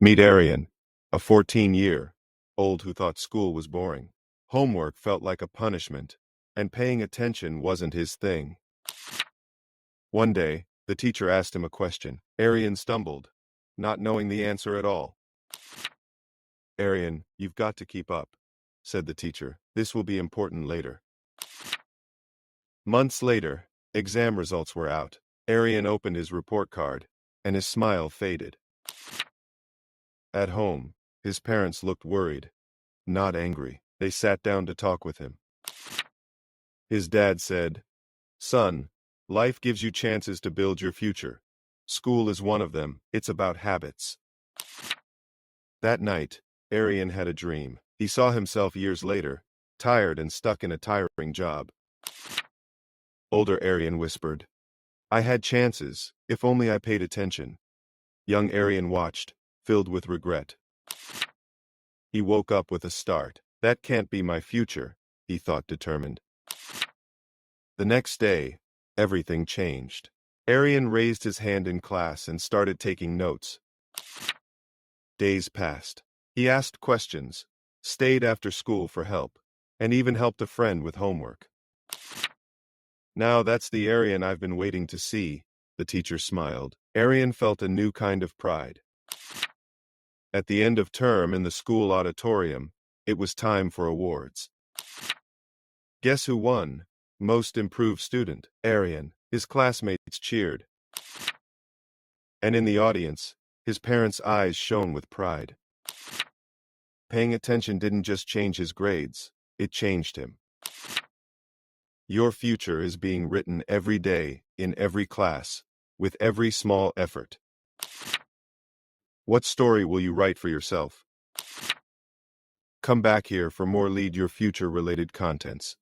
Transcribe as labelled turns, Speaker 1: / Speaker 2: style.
Speaker 1: Meet Aryan, a 14-year-old who thought school was boring. Homework felt like a punishment, and paying attention wasn't his thing. One day, the teacher asked him a question. Aryan stumbled, not knowing the answer at all. "Aryan, you've got to keep up," said the teacher. "This will be important later." Months later, exam results were out. Aryan opened his report card, and his smile faded. At home, his parents looked worried, not angry. They sat down to talk with him. His dad said, "Son, life gives you chances to build your future. School is one of them. It's about habits." That night, Aryan had a dream. He saw himself years later, tired and stuck in a tiring job. Older Aryan whispered, "I had chances, if only I paid attention." Young Aryan watched, filled with regret. He woke up with a start. "That can't be my future," he thought, determined. The next day, everything changed. Aryan raised his hand in class and started taking notes. Days passed. He asked questions, stayed after school for help, and even helped a friend with homework. "Now that's the Aryan I've been waiting to see," the teacher smiled. Aryan felt a new kind of pride. At the end of term in the school auditorium, it was time for awards. Guess who won? Most improved student, Aryan. His classmates cheered. And in the audience, his parents' eyes shone with pride. Paying attention didn't just change his grades, it changed him. Your future is being written every day, in every class, with every small effort. What story will you write for yourself? Come back here for more Lead Your Future related contents.